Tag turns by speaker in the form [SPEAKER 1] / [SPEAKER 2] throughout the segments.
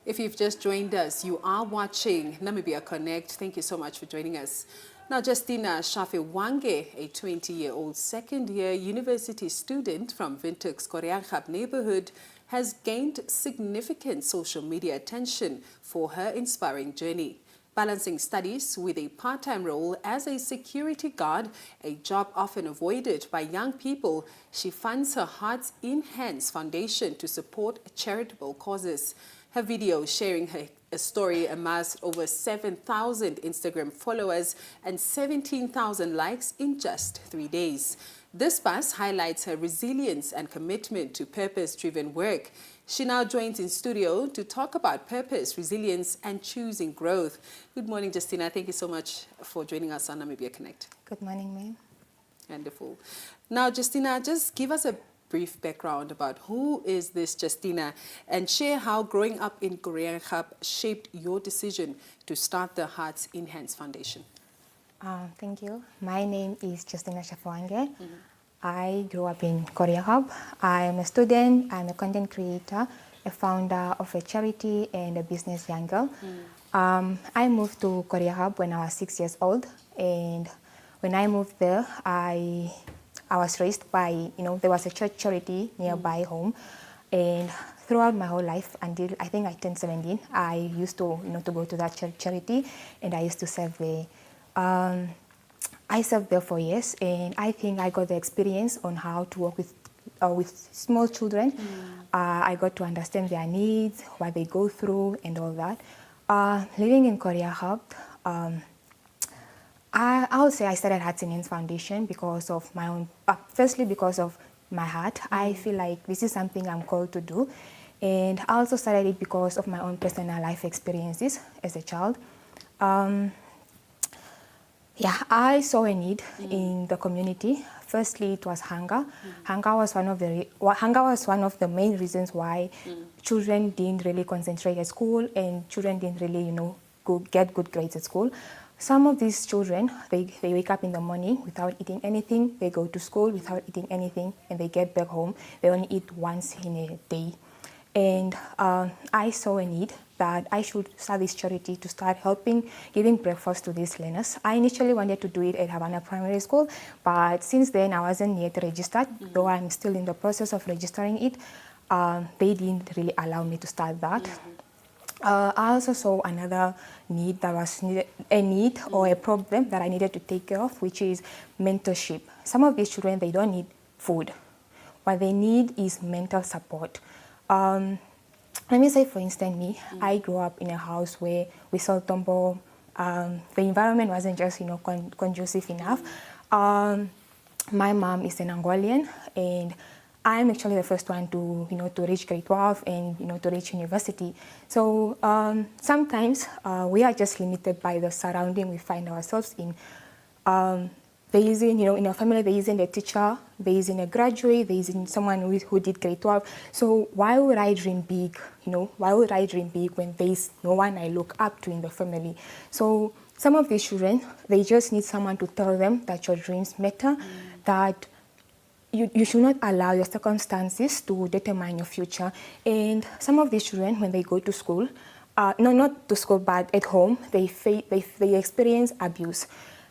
[SPEAKER 1] If you've just joined us, you are watching Namibia Connect. Thank you so much for joining us. Now, Justina Shafewange, a 20-year-old second-year university student from Windhoek's Koreaghab neighborhood, has gained significant social media attention for her inspiring journey. Balancing studies with a part-time role as a security guard, a job often avoided by young people, she funds her Hearts in Hands Foundation to support charitable causes. Her video sharing her story amassed over 7,000 Instagram followers and 17,000 likes in just 3 days. This post highlights her resilience and commitment to purpose-driven work. She now joins in studio to talk about purpose, resilience, and choosing growth. Good morning, Justina. Thank you so much for joining us on Namibia Connect.
[SPEAKER 2] Good morning, ma'am.
[SPEAKER 1] Wonderful. Now, Justina, just give us a brief background about who is this Justina and share how growing up in Koreaghab shaped your decision to start the Hearts in Hands Foundation.
[SPEAKER 2] Thank you. My name is Justina Shafewange. I grew up in Koreaghab. I am a student, I'm a content creator, a founder of a charity and a business young girl. I moved to Koreaghab when I was 6 years old, and when I moved there, I was raised by, there was a church charity nearby home, and throughout my whole life until I think I turned 17, I used to, to go to that charity, and I used to serve there. I served there for years, and I think I got the experience on how to work with small children. I got to understand their needs, what they go through, and all that. Living in Koreaghab, I would say I started Hearts in Hands Foundation because of my own, firstly because of my heart. I feel like this is something I'm called to do. And I also started it because of my own personal life experiences as a child. Yeah, I saw a need in the community. Firstly, it was hunger. Hunger was one of the main reasons why children didn't really concentrate at school and children didn't really, get good grades at school. Some of these children, they wake up in the morning without eating anything, they go to school without eating anything, and they get back home. They only eat once in a day. And I saw a need that I should start this charity to start helping, giving breakfast to these learners. I initially wanted to do it at Havana Primary School, but since then I wasn't yet registered, though I'm still in the process of registering it. They didn't really allow me to start that. I also saw another need that was a need or a problem that I needed to take care of, which is mentorship. Some of these children, they don't need food. What they need is mental support. Let me say, for instance, me, I grew up in a house where we sold tombo. The environment wasn't just, conducive enough. My mom is an Angolan, and I'm actually the first one to, to reach grade 12 and, to reach university. So sometimes we are just limited by the surrounding we find ourselves in. There isn't, in our family, there isn't a teacher, there isn't a graduate, there isn't someone who did grade 12. So why would I dream big, why would I dream big when there's no one I look up to in the family? So some of these children, they just need someone to tell them that your dreams matter, that you should not allow your circumstances to determine your future. And some of these children, when they go to school, not to school, but at home, they experience abuse.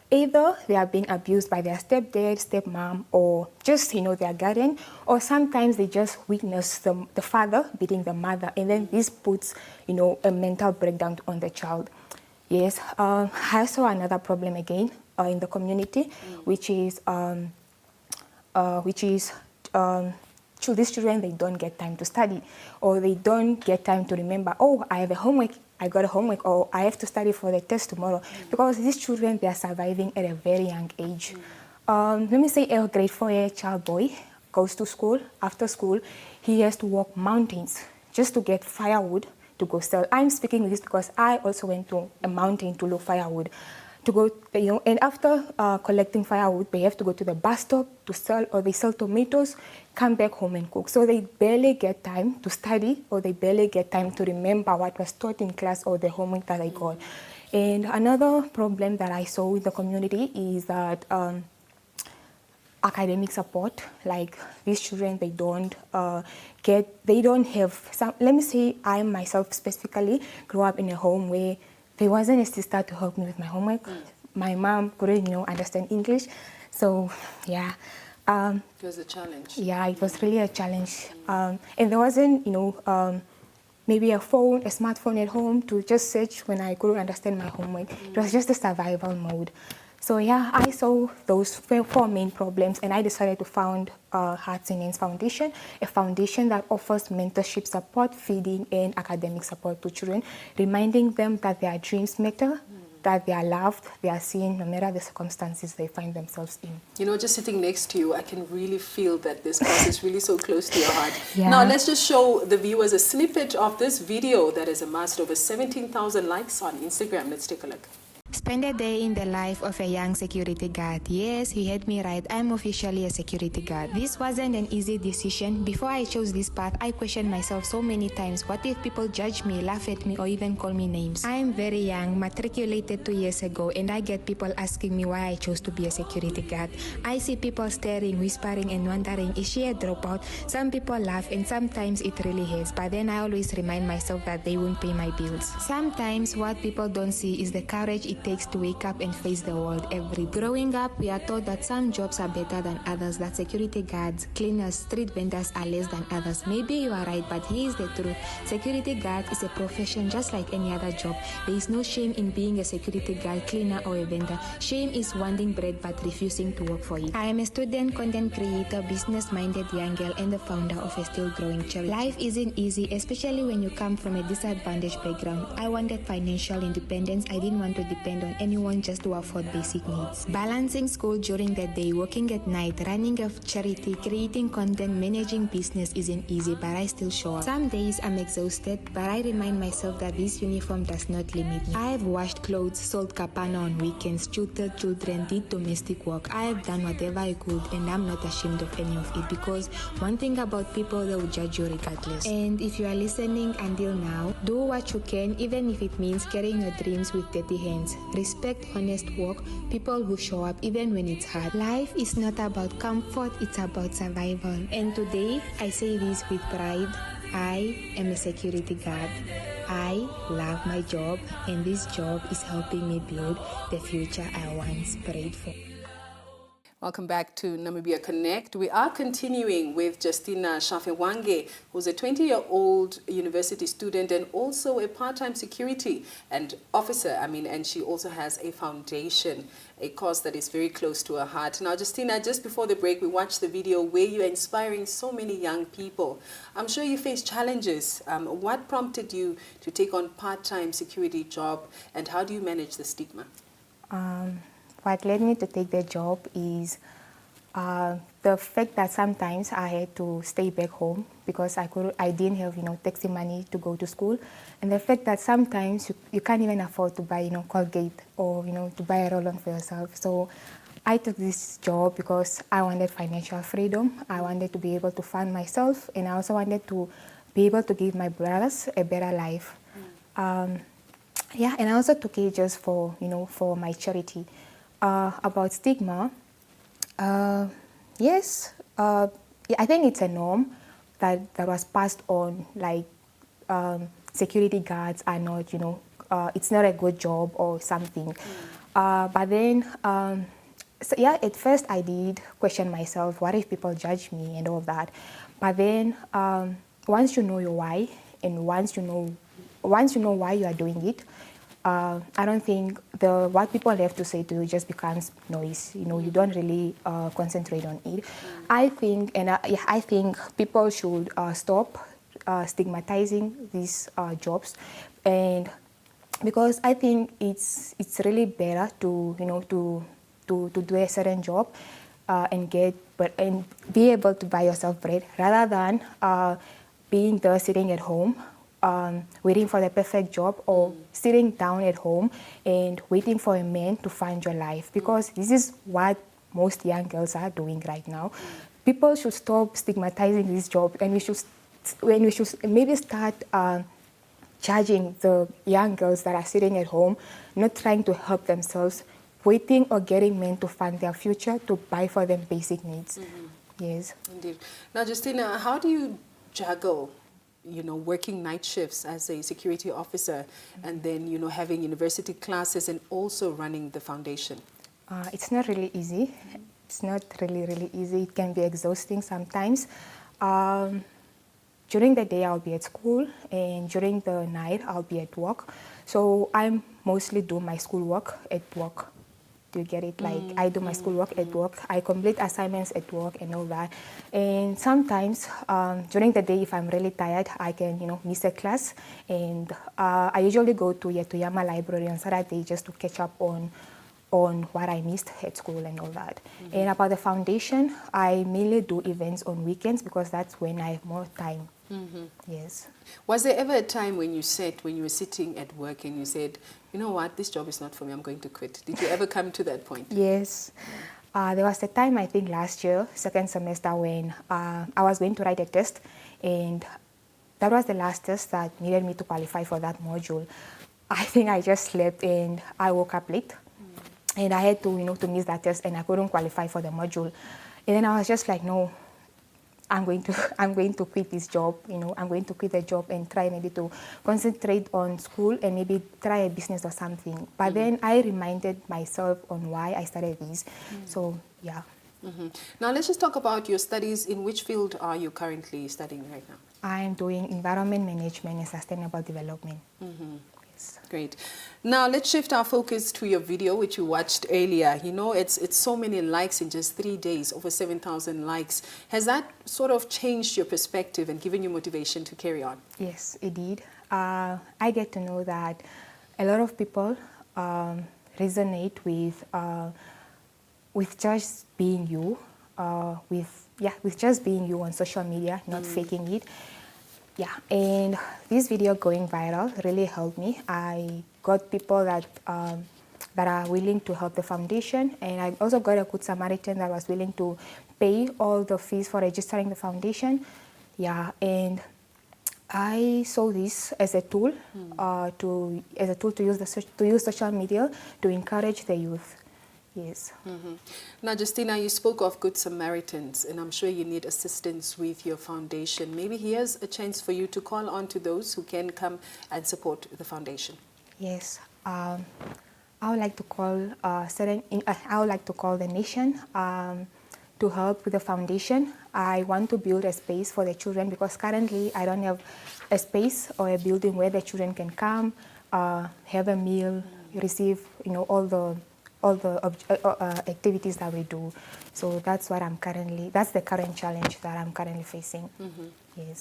[SPEAKER 2] Either they are being abused by their stepdad, stepmom, or just, their guardian, or sometimes they just witness the father beating the mother, and then this puts, a mental breakdown on the child. Yes, I saw another problem again in the community, which is these children, they don't get time to study, or they don't get time to remember, oh, I have a homework, I got a homework, or I have to study for the test tomorrow. Because these children, they are surviving at a very young age. Let me say a grade 4 child boy goes to school. After school, he has to walk mountains just to get firewood to go sell. I'm speaking this because I also went to a mountain to look firewood. To go, and after collecting firewood, they have to go to the bus stop to sell, or they sell tomatoes, come back home and cook. So they barely get time to study, or they barely get time to remember what was taught in class or the homework that they got. And another problem that I saw in the community is that academic support. Like these children, they don't have some. Let me say, I myself specifically grew up in a home where there wasn't a sister to help me with my homework. My mom couldn't, understand English, so yeah.
[SPEAKER 1] It was a challenge.
[SPEAKER 2] Yeah, it was really a challenge, and there wasn't, maybe a smartphone at home to just search when I couldn't understand my homework. It was just a survival mode. So yeah, I saw those four main problems, and I decided to found Hearts and Hands Foundation, a foundation that offers mentorship support, feeding, and academic support to children, reminding them that their dreams matter, that they are loved, they are seen, no matter the circumstances they find themselves in.
[SPEAKER 1] Just sitting next to you, I can really feel that this cause is really so close to your heart.
[SPEAKER 2] Yeah.
[SPEAKER 1] Now, let's just show the viewers a snippet of this video that has amassed over 17,000 likes on Instagram. Let's take a look.
[SPEAKER 3] Spend a day in the life of a young security guard. Yes, you heard me right. I'm officially a security guard. This wasn't an easy decision. Before I chose this path, I questioned myself so many times. What if people judge me, laugh at me, or even call me names? I'm very young, matriculated 2 years ago, and I get people asking me why I chose to be a security guard. I see people staring, whispering, and wondering, is she a dropout? Some people laugh, and sometimes it really hurts, but then I always remind myself that they won't pay my bills. Sometimes what people don't see is the courage it takes to wake up and face the world every day. Growing up, we are taught that some jobs are better than others, that security guards, cleaners, street vendors are less than others. Maybe you are right, but here's the truth. Security guard is a profession just like any other job. There is no shame in being a security guard, cleaner, or a vendor. Shame is wanting bread but refusing to work for it. I am a student, content creator, business-minded young girl, and the founder of a still growing charity. Life isn't easy, especially when you come from a disadvantaged background. I wanted financial independence. I didn't want to depend on anyone just to afford basic needs. Balancing school during the day, working at night, running a charity, creating content, managing business isn't easy, but I still show up. Some days I'm exhausted, but I remind myself that this uniform does not limit me. I have washed clothes, sold kapana on weekends, tutored children, did domestic work. I have done whatever I could, and I'm not ashamed of any of it, because one thing about people, they will judge you regardless. And if you are listening until now, do what you can, even if it means carrying your dreams with dirty hands. Respect honest work, people who show up even when it's hard. Life is not about comfort, it's about survival. And today, I say this with pride. I am a security guard. I love my job, and this job is helping me build the future I once prayed for.
[SPEAKER 1] Welcome back to Namibia Connect. We are continuing with Justina Shafewange, who's a 20-year-old university student and also a part-time security and officer. And she also has a foundation, a cause that is very close to her heart. Now, Justina, just before the break, we watched the video where you're inspiring so many young people. I'm sure you face challenges. What prompted you to take on part-time security job, and how do you manage the stigma?
[SPEAKER 2] What led me to take the job is the fact that sometimes I had to stay back home because I didn't have taxi money to go to school, and the fact that sometimes you can't even afford to buy Colgate or to buy a roll-on for yourself. So I took this job because I wanted financial freedom. I wanted to be able to fund myself, and I also wanted to be able to give my brothers a better life. Yeah, and I also took it just for for my charity. About stigma, yes, I think it's a norm that was passed on, like security guards are not, it's not a good job or something. But then, so yeah, at first I did question myself, what if people judge me and all that? But then once you know your why, and once you know why you are doing it, I don't think what people have to say to you just becomes noise. You don't really concentrate on it. I think, I think people should stop stigmatizing these jobs, and because I think it's really better to to do a certain job and be able to buy yourself bread rather than being there sitting at home. Waiting for the perfect job, or sitting down at home and waiting for a man to find your life, because this is what most young girls are doing right now. People should stop stigmatizing this job, and we should maybe start charging the young girls that are sitting at home, not trying to help themselves, waiting or getting men to fund their future to buy for them basic needs. Yes.
[SPEAKER 1] Indeed. Now, Justina, how do you juggle, working night shifts as a security officer and then, having university classes and also running the foundation?
[SPEAKER 2] It's not really easy. It's not really easy. It can be exhausting sometimes. During the day, I'll be at school, and during the night, I'll be at work. So I mostly do my schoolwork at work. Do you get it? Like, I do my schoolwork at work. I complete assignments at work and all that. And sometimes, during the day, if I'm really tired, I can, miss a class. And I usually go to Yetuyama Library on Saturday just to catch up on what I missed at school and all that. And about the foundation, I mainly do events on weekends because that's when I have more time. Yes.
[SPEAKER 1] Was there ever a time when you were sitting at work and you said, you know what, this job is not for me, I'm going to quit? Did you ever come to that point?
[SPEAKER 2] Yes. There was a time, I think last year, second semester, when I was going to write a test, and that was the last test that needed me to qualify for that module. I think I just slept and I woke up late. And I had to, to miss that test, and I couldn't qualify for the module. And then I was just like, no, I'm going to quit this job. I'm going to quit the job and try maybe to concentrate on school and maybe try a business or something. But then I reminded myself on why I started this. So yeah.
[SPEAKER 1] Now let's just talk about your studies. In which field are you currently studying right now?
[SPEAKER 2] I'm doing environment management and sustainable development.
[SPEAKER 1] Great. Now let's shift our focus to your video, which you watched earlier. It's so many likes in just 3 days, over 7,000 likes. Has that sort of changed your perspective and given you motivation to carry on?
[SPEAKER 2] Yes, it did. I get to know that a lot of people resonate with just being you, with just being you on social media, not faking it. Yeah, and this video going viral really helped me. I got people that are willing to help the foundation, and I also got a good Samaritan that was willing to pay all the fees for registering the foundation. Yeah, and I saw this as a tool to use social media to encourage the youth. Yes.
[SPEAKER 1] Now, Justina, you spoke of Good Samaritans, and I'm sure you need assistance with your foundation. Maybe here's a chance for you to call on to those who can come and support the foundation.
[SPEAKER 2] Yes. I would like to call the nation to help with the foundation. I want to build a space for the children because currently I don't have a space or a building where the children can come, have a meal, receive all the activities that we do. So that's the current challenge that I'm currently facing. Yes.